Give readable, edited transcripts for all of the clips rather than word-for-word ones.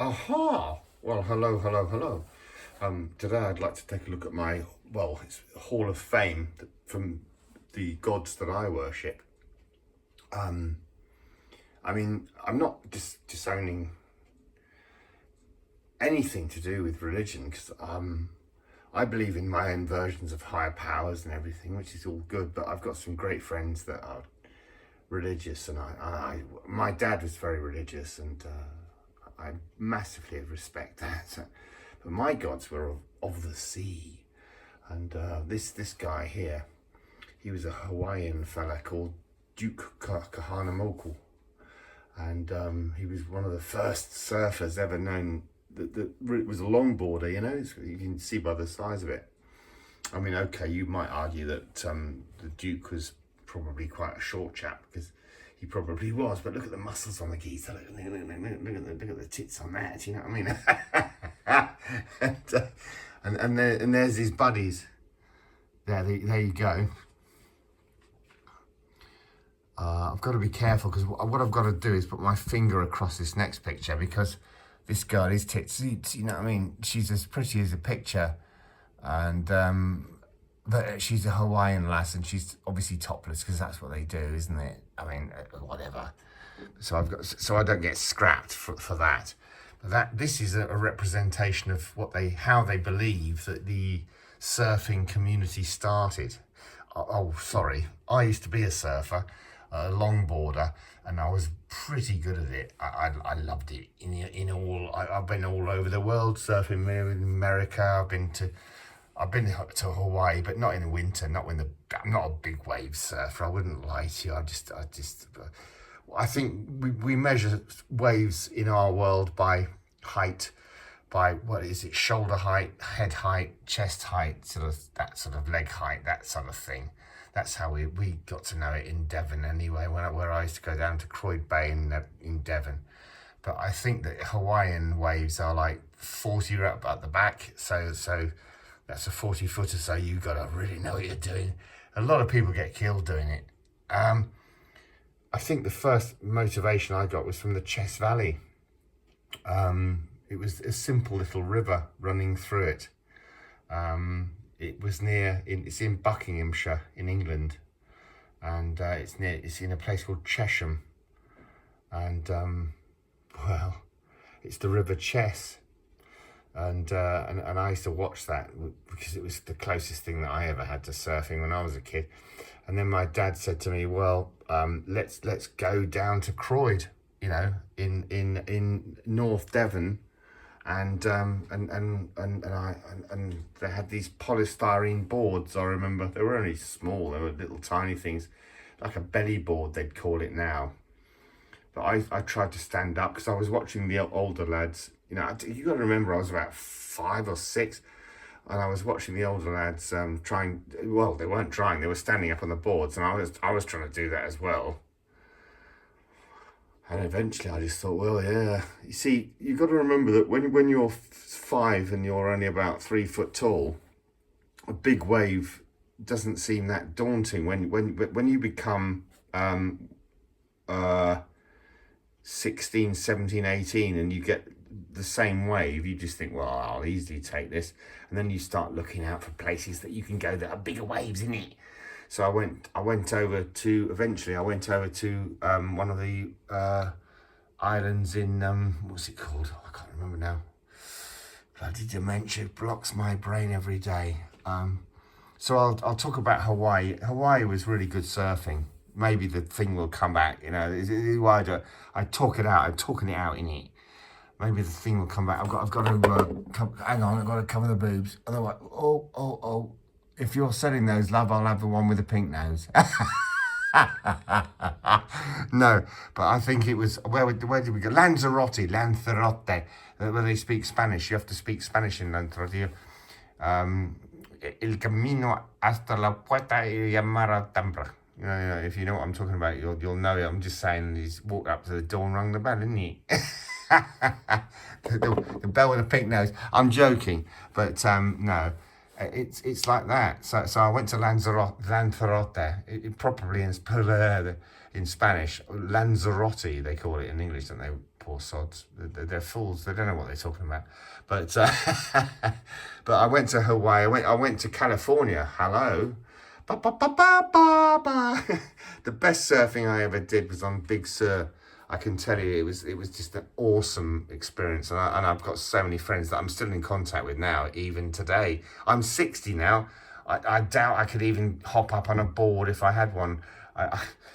Aha! Well, hello, hello, hello. Today I'd like to take a look at my, it's Hall of Fame from the gods that I worship. I'm not disowning anything to do with religion because I believe in my own versions of higher powers and everything, which is all good, but I've got some great friends that are religious, and my dad was very religious, and I massively respect that. But my gods were of the sea, and this guy here, he was a Hawaiian fella called Duke Kahanamoku, and he was one of the first surfers ever known. That was a longboarder, you can see by the size of it. I mean, okay, you might argue that the Duke was probably quite a short chap, because he probably was, but look at the muscles on the geezer, look at the tits on that, you know what I mean? and there's his buddies. There you go. I've got to be careful, because what I've got to do is put my finger across this next picture, because this girl, his tits, you know what I mean? She's as pretty as a picture, and but she's a Hawaiian lass, and she's obviously topless, because that's what they do, isn't it? I mean, whatever. So I don't get scrapped for that. But this is a representation of how they believe that the surfing community started. Oh, sorry, I used to be a surfer, a longboarder, and I was pretty good at it. I loved it. I've been all over the world surfing, in America. I've been to Hawaii, but not in the winter. I'm not a big wave surfer. I wouldn't lie to you. I think we measure waves in our world by height, by what is it? Shoulder height, head height, chest height, that sort of leg height, that sort of thing. That's how we got to know it in Devon anyway, where I used to go down to Croyd Bay in Devon. But I think that Hawaiian waves are like 40 up at the back, so that's a 40-footer, so you've got to really know what you're doing. A lot of people get killed doing it. I think the first motivation I got was from the Chess Valley. It was a simple little river running through it. It's in Buckinghamshire in England, and it's in a place called Chesham, and it's the River Chess, and I used to watch that because it was the closest thing that I ever had to surfing when I was a kid. And then my dad said to me, "Well, let's go down to Croyd, in North Devon." And they had these polystyrene boards. I remember they were only small. They were little tiny things, like a belly board they'd call it now. But I tried to stand up because I was watching the older lads. You got to remember I was about 5 or 6, and I was watching the older lads trying. Well, they weren't trying; they were standing up on the boards, and I was trying to do that as well. And eventually I just thought, well, yeah. You see, you've got to remember that when you're 5 and you're only about 3 foot tall, a big wave doesn't seem that daunting. When you become 16, 17, 18 and you get the same wave, you just think, well, I'll easily take this. And then you start looking out for places that you can go that are bigger waves, isn't it? So I went over to one of the islands in, what's it called? I can't remember now. Bloody dementia blocks my brain every day. So I'll talk about Hawaii. Hawaii was really good surfing. Maybe the thing will come back, I talk it out. I'm talking it out in it. Maybe the thing will come back. I've got to hang on. I've got to cover the boobs. Otherwise, oh. If you're selling those, love, I'll have the one with the pink nose. No, but I think it was, where did we go? Lanzarote, where they speak Spanish. You have to speak Spanish in Lanzarote. El camino hasta la puerta y llamar a tambra. If you know what I'm talking about, you'll know it. I'm just saying, he's walked up to the door and rung the bell, isn't he? the bell with a pink nose. I'm joking, but no. It's like that. So I went to Lanzarote. It probably in Spanish, Lanzarote they call it in English, don't they? poor sods. They're fools. They don't know what they're talking about. But but I went to Hawaii. I went to California. Hello. Ba, ba, ba, ba, ba, ba. The best surfing I ever did was on Big Sur. I can tell you, it was just an awesome experience, and I've got so many friends that I'm still in contact with now, even today. I'm 60 now. I doubt I could even hop up on a board if I had one.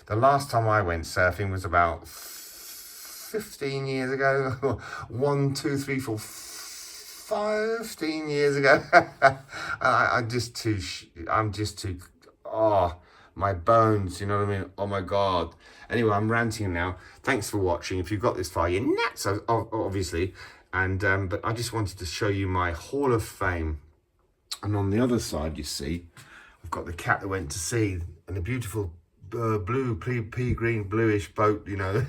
The last time I went surfing was about 15 years ago. 1, 2, 3, 4, 15 years ago. I'm just too. Oh, my bones. You know what I mean? Oh my God. Anyway, I'm ranting now. Thanks for watching. If you've got this far, you're nuts, obviously. And but I just wanted to show you my Hall of Fame. And on the other side, you see, I've got the cat that went to sea and the beautiful blue, pea green, bluish boat, you know.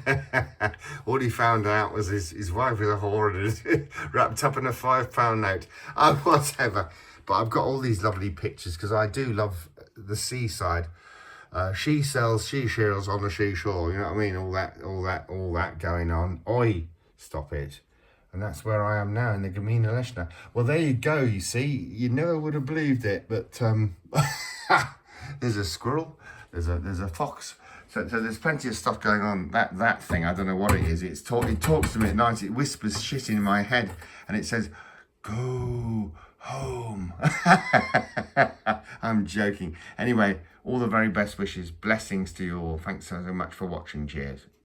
All he found out was his wife was a whore and wrapped up in a £5 note. Oh, whatever. But I've got all these lovely pictures because I do love the seaside. She sells seashells on the seashore, you know what I mean? All that going on. Oi, stop it. And that's where I am now in the Gamina Leshna. Well, there you go, you see. You never would have believed it, but there's a squirrel, there's a fox. So there's plenty of stuff going on. That thing, I don't know what it is. It talks to me at night. It whispers shit in my head, and it says, "Go home." I'm joking. Anyway, all the very best wishes. Blessings to you all. Thanks so much for watching. Cheers.